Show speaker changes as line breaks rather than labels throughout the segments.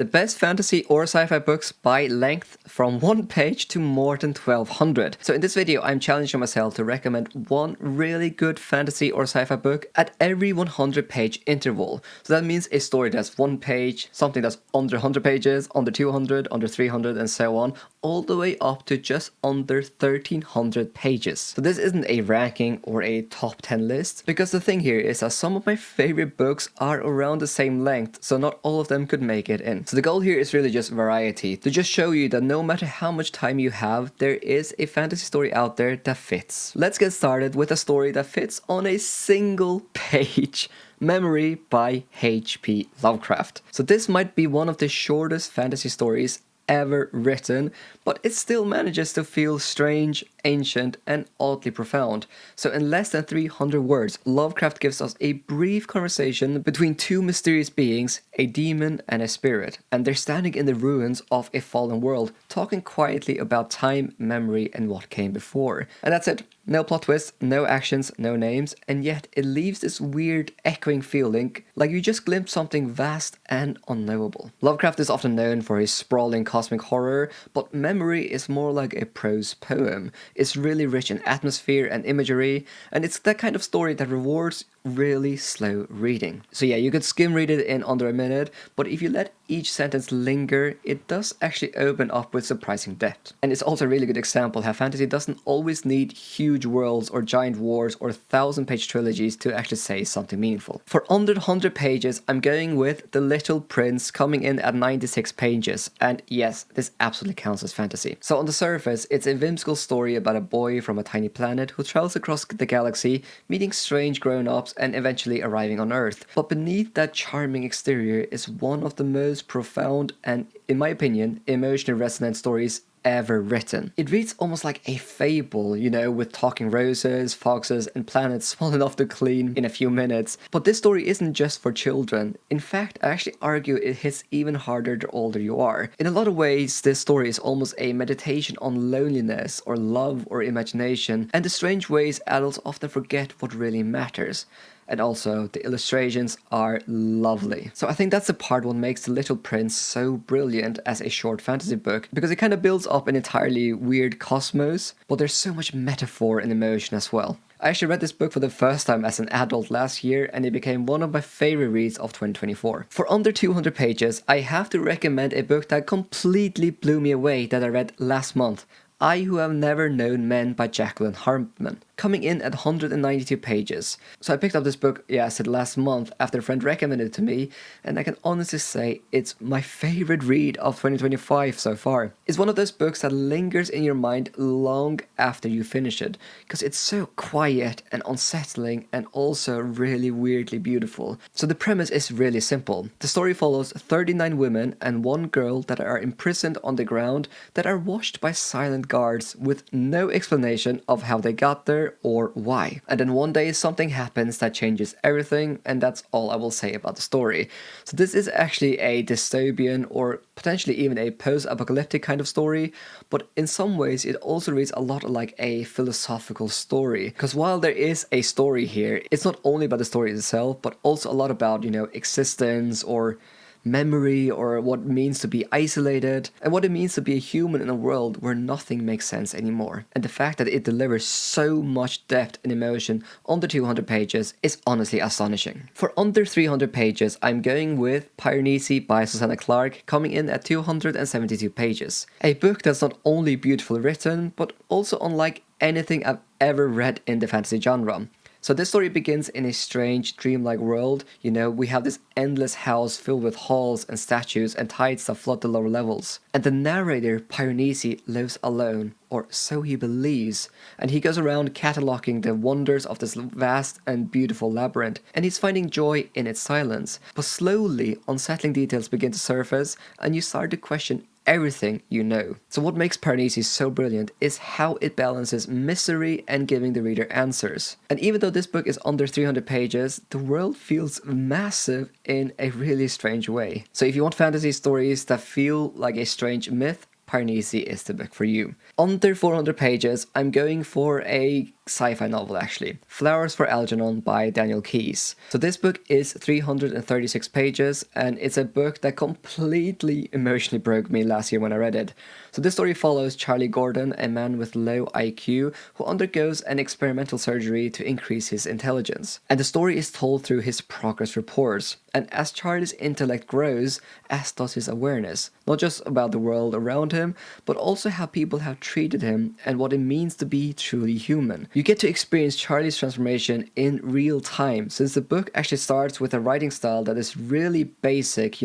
The best fantasy or sci-fi books by length from 1 page to more than 1200. So in this video I'm challenging myself to recommend one really good fantasy or sci-fi book at every 100-page interval. So that means a story that's 1 page, something that's under 100 pages, under 200, under 300 and so on, all the way up to just under 1300 pages. So this isn't a ranking or a top 10 list, because the thing here is that some of my favorite books are around the same length, so not all of them could make it in. So the goal here is really just variety, to just show you that no matter how much time you have, there is a fantasy story out there that fits. Let's get started with a story that fits on a single page. Memory by H.P. Lovecraft. So this might be one of the shortest fantasy stories ever written, but it still manages to feel strange, ancient, and oddly profound. So in less than 300 words, Lovecraft gives us a brief conversation between two mysterious beings, a demon and a spirit, and they're standing in the ruins of a fallen world, talking quietly about time, memory, and what came before. And that's it. No plot twists, no actions, no names, and yet it leaves this weird echoing feeling like you just glimpsed something vast and unknowable. Lovecraft is often known for his sprawling cosmic horror, but Memory is more like a prose poem. It's really rich in atmosphere and imagery, and it's that kind of story that rewards really slow reading. So yeah, you could skim read it in under a minute, but if you let each sentence linger, it does actually open up with surprising depth. And it's also a really good example how fantasy doesn't always need huge worlds or giant wars or 1000-page trilogies to actually say something meaningful. For under 100 pages, I'm going with The Little Prince, coming in at 96 pages, and yes, this absolutely counts as fantasy. So on the surface, it's a whimsical story about a boy from a tiny planet who travels across the galaxy, meeting strange grown-ups and eventually arriving on Earth. But beneath that charming exterior is one of the most profound and, in my opinion, emotionally resonant stories ever written. It reads almost like a fable, you know, with talking roses, foxes, and planets small enough to clean in a few minutes. But this story isn't just for children. In fact, I actually argue it hits even harder the older you are. In a lot of ways, this story is almost a meditation on loneliness, or love, or imagination, and the strange ways adults often forget what really matters. And also, the illustrations are lovely. So I think that's the part what makes The Little Prince so brilliant as a short fantasy book, because it kind of builds up an entirely weird cosmos, but there's so much metaphor and emotion as well. I actually read this book for the first time as an adult last year, and it became one of my favorite reads of 2024. For under 200 pages, I have to recommend a book that completely blew me away that I read last month. I Who Have Never Known Men by Jacqueline Hartman, coming in at 192 pages. So I picked up this book, I said last month, after a friend recommended it to me, and I can honestly say it's my favorite read of 2025 so far. It's one of those books that lingers in your mind long after you finish it, because it's so quiet and unsettling and also really weirdly beautiful. So the premise is really simple. The story follows 39 women and one girl that are imprisoned on the ground that are watched by silent guards with no explanation of how they got there or why. And then one day something happens that changes everything, and that's all I will say about the story. So this is actually a dystopian or potentially even a post-apocalyptic kind of story, but in some ways it also reads a lot like a philosophical story. Because while there is a story here, it's not only about the story itself, but also a lot about, existence or memory, or what it means to be isolated, and what it means to be a human in a world where nothing makes sense anymore. And the fact that it delivers so much depth and emotion under 200 pages is honestly astonishing. For under 300 pages, I'm going with Piranesi by Susanna Clarke, coming in at 272 pages. A book that's not only beautifully written, but also unlike anything I've ever read in the fantasy genre. So this story begins in a strange, dreamlike world. We have this endless house filled with halls and statues and tides that flood the lower levels. And the narrator, Piranesi, lives alone, or so he believes, and he goes around cataloging the wonders of this vast and beautiful labyrinth, and he's finding joy in its silence. But slowly, unsettling details begin to surface, and you start to question everything you know. So what makes Piranesi so brilliant is how it balances mystery and giving the reader answers. And even though this book is under 300 pages, the world feels massive in a really strange way. So if you want fantasy stories that feel like a strange myth, Piranesi is the book for you. Under 400 pages, I'm going for a sci-fi novel actually. Flowers for Algernon by Daniel Keyes. So this book is 336 pages and it's a book that completely emotionally broke me last year when I read it. So this story follows Charlie Gordon, a man with low IQ who undergoes an experimental surgery to increase his intelligence. And the story is told through his progress reports. And as Charlie's intellect grows, as does his awareness, not just about the world around him, but also how people have treated him and what it means to be truly human. You get to experience Charlie's transformation in real time, since the book actually starts with a writing style that is really basic,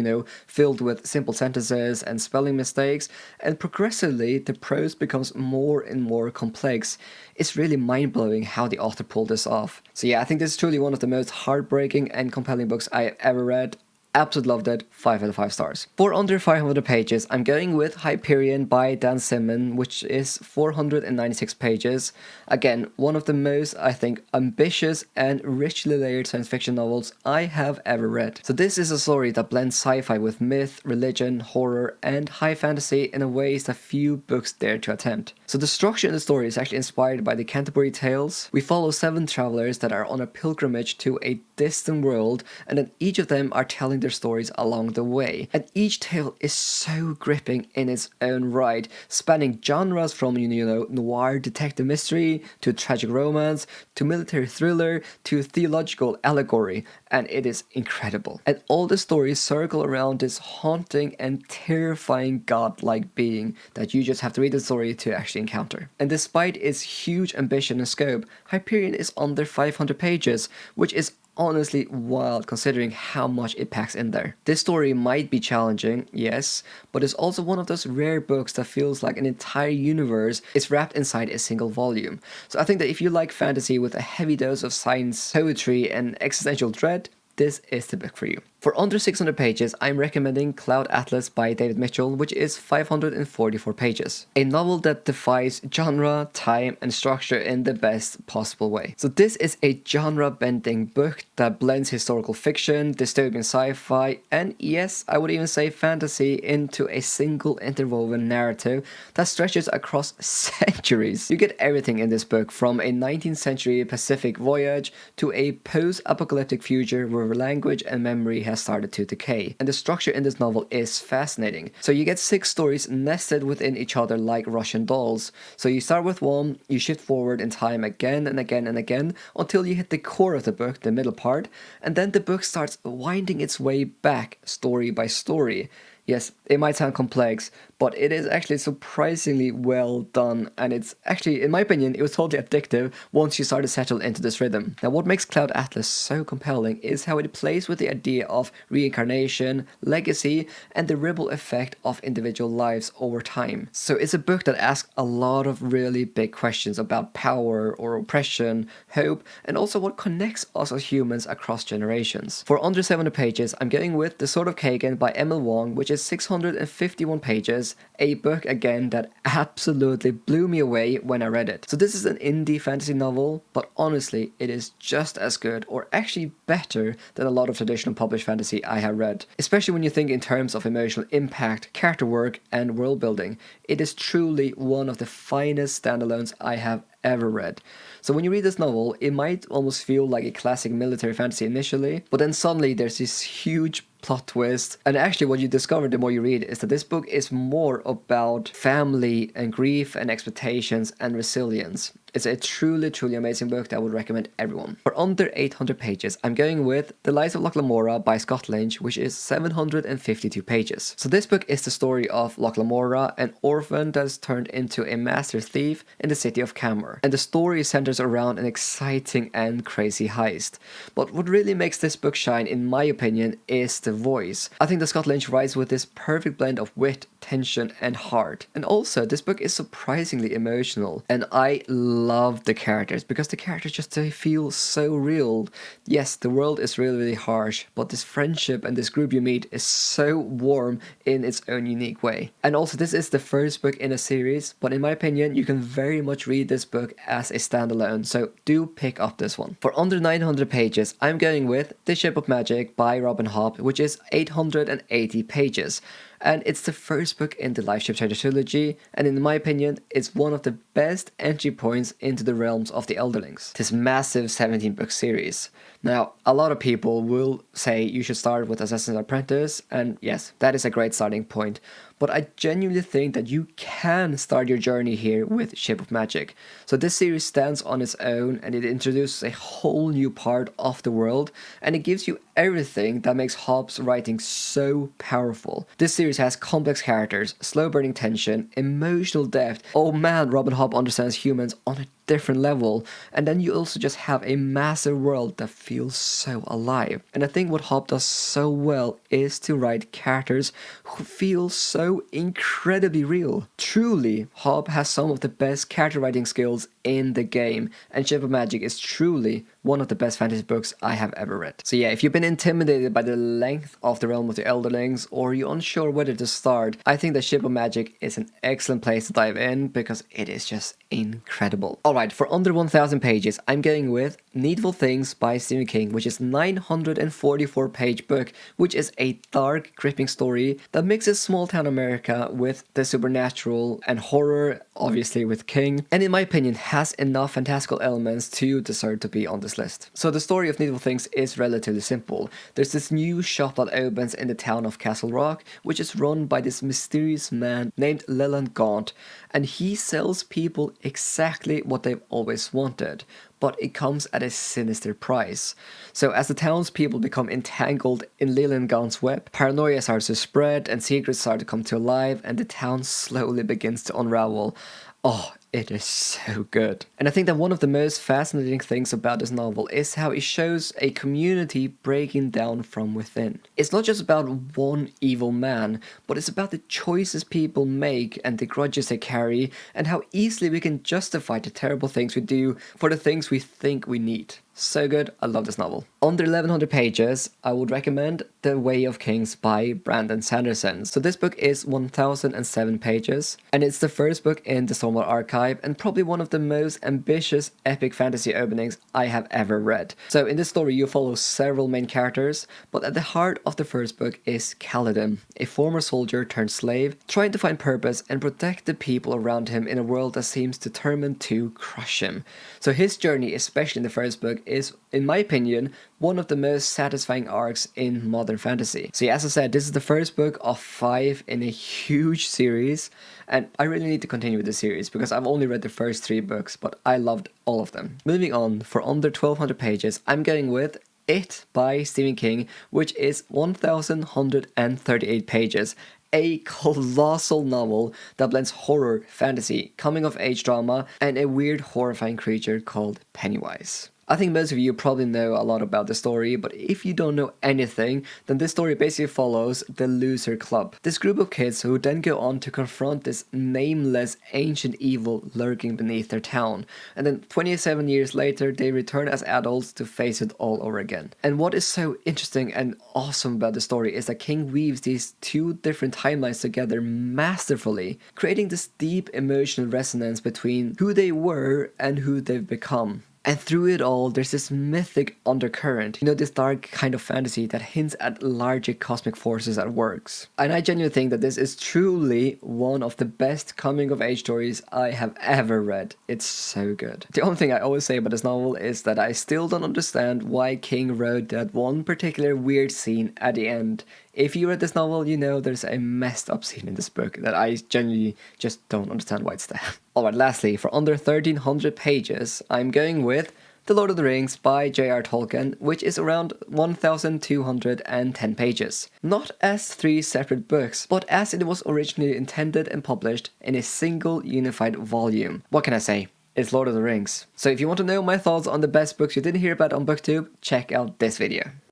filled with simple sentences and spelling mistakes, and progressively the prose becomes more and more complex. It's really mind-blowing how the author pulled this off. So yeah, I think this is truly one of the most heartbreaking and compelling books I have ever read. Absolutely loved it, 5 out of 5 stars. For under 500 pages, I'm going with Hyperion by Dan Simon, which is 496 pages. Again, one of the most, I think, ambitious and richly layered science fiction novels I have ever read. So this is a story that blends sci-fi with myth, religion, horror, and high fantasy in a ways that few books dare to attempt. So the structure in the story is actually inspired by the Canterbury Tales. We follow 7 travelers that are on a pilgrimage to a distant world, and then each of them are telling their stories along the way. And each tale is so gripping in its own right, spanning genres from, noir detective mystery, to tragic romance, to military thriller, to theological allegory, and it is incredible. And all the stories circle around this haunting and terrifying godlike being that you just have to read the story to actually encounter. And despite its huge ambition and scope, Hyperion is under 500 pages, which is honestly wild considering how much it packs in there. This story might be challenging, yes, but it's also one of those rare books that feels like an entire universe is wrapped inside a single volume. So I think that if you like fantasy with a heavy dose of science, poetry, and existential dread, this is the book for you. For under 600 pages, I'm recommending Cloud Atlas by David Mitchell, which is 544 pages. A novel that defies genre, time, and structure in the best possible way. So this is a genre-bending book that blends historical fiction, dystopian sci-fi, and yes, I would even say fantasy into a single interwoven narrative that stretches across centuries. You get everything in this book, from a 19th century Pacific voyage to a post-apocalyptic future where language and memory has started to decay. And the structure in this novel is fascinating. So you get 6 stories nested within each other like Russian dolls. So you start with one, you shift forward in time again and again and again until you hit the core of the book, the middle part, and then the book starts winding its way back story by story. Yes, it might sound complex, but it is actually surprisingly well done, and it's actually, in my opinion, it was totally addictive once you start to settle into this rhythm. Now, what makes Cloud Atlas so compelling is how it plays with the idea of reincarnation, legacy, and the ripple effect of individual lives over time. So it's a book that asks a lot of really big questions about power or oppression, hope, and also what connects us as humans across generations. For under 700 pages, I'm going with The Sword of Kagan by Emil Wong, which is 651 pages, a book again that absolutely blew me away when I read it. So this is an indie fantasy novel, but honestly it is just as good or actually better than a lot of traditional published fantasy I have read. Especially when you think in terms of emotional impact, character work, and world building. It is truly one of the finest standalones I have ever read. So when you read this novel, it might almost feel like a classic military fantasy initially, but then suddenly there's this huge plot twist. And actually what you discover the more you read is that this book is more about family and grief and expectations and resilience. It's a truly, truly amazing book that I would recommend everyone. For under 800 pages, I'm going with The Lies of Lochlamora by Scott Lynch, which is 752 pages. So this book is the story of Lochlamora, an orphan that's turned into a master thief in the city of Camor. And the story centers around an exciting and crazy heist. But what really makes this book shine, in my opinion, is the voice. I think that Scott Lynch writes with this perfect blend of wit, tension, and heart. And also, this book is surprisingly emotional, and I love the characters because the characters just they feel so real. Yes, the world is really, really harsh, but this friendship and this group you meet is so warm in its own unique way. And also, this is the first book in a series, but in my opinion, you can very much read this book as a standalone, so do pick up this one. For under 900 pages, I'm going with The Ship of Magic by Robin Hobb, which is 880 pages. and it's the first book in the Life Ship Trader trilogy, and in my opinion, it's one of the best entry points into the realms of the Elderlings, this massive 17-book series. Now, a lot of people will say you should start with Assassin's Apprentice, and yes, that is a great starting point, but I genuinely think that you can start your journey here with Ship of Magic. So this series stands on its own, and it introduces a whole new part of the world, and it gives you everything that makes Hobb's writing so powerful. This series has complex characters, slow burning tension, emotional depth. Oh man, Robin Hobb understands humans on a different level, and then you also just have a massive world that feels so alive. And I think what Hobb does so well is to write characters who feel so incredibly real. Truly, Hobb has some of the best character writing skills in the game, and Ship of Magic is truly one of the best fantasy books I have ever read. So yeah, if you've been intimidated by the length of the Realm of the Elderlings, or you're unsure whether to start, I think that Ship of Magic is an excellent place to dive in because it is just incredible. Alright, for under 1000 pages, I'm going with Needful Things by Stephen King, which is a 944 page book, which is a dark, gripping story that mixes small town America with the supernatural and horror, obviously with King, and in my opinion has enough fantastical elements to deserve to be on this list. So the story of Needful Things is relatively simple. There's this new shop that opens in the town of Castle Rock, which is run by this mysterious man named Leland Gaunt, and he sells people exactly what they've always wanted, but it comes at a sinister price. So as the townspeople become entangled in Leland Gaunt's web, paranoia starts to spread and secrets start to come to life, and the town slowly begins to unravel. Oh, it is so good. And I think that one of the most fascinating things about this novel is how it shows a community breaking down from within. It's not just about one evil man, but it's about the choices people make and the grudges they carry, and how easily we can justify the terrible things we do for the things we think we need. So good, I love this novel. Under 1100 pages, I would recommend The Way of Kings by Brandon Sanderson. So this book is 1007 pages, and it's the first book in the Stormlight Archive, and probably one of the most ambitious epic fantasy openings I have ever read. So in this story you follow several main characters, but at the heart of the first book is Kaladin, a former soldier turned slave, trying to find purpose and protect the people around him in a world that seems determined to crush him. So his journey, especially in the first book, is, in my opinion, one of the most satisfying arcs in modern fantasy. So yeah, as I said, this is the first book of 5 in a huge series, and I really need to continue with the series because I've only read the first 3 books, but I loved all of them. Moving on, for under 1200 pages, I'm going with It by Stephen King, which is 1138 pages. A colossal novel that blends horror, fantasy, coming-of-age drama, and a weird, horrifying creature called Pennywise. I think most of you probably know a lot about the story, but if you don't know anything, then this story basically follows the Loser Club. This group of kids who then go on to confront this nameless ancient evil lurking beneath their town. And then 27 years later, they return as adults to face it all over again. And what is so interesting and awesome about the story is that King weaves these 2 different timelines together masterfully, creating this deep emotional resonance between who they were and who they've become. And through it all, there's this mythic undercurrent, this dark kind of fantasy that hints at larger cosmic forces at work. And I genuinely think that this is truly one of the best coming-of-age stories I have ever read. It's so good. The only thing I always say about this novel is that I still don't understand why King wrote that one particular weird scene at the end. If you read this novel, you know there's a messed up scene in this book that I genuinely just don't understand why it's there. Alright, lastly, for under 1300 pages, I'm going with The Lord of the Rings by J.R. Tolkien, which is around 1210 pages. Not as 3 separate books, but as it was originally intended and published in a single unified volume. What can I say? It's Lord of the Rings. So if you want to know my thoughts on the best books you didn't hear about on BookTube, check out this video.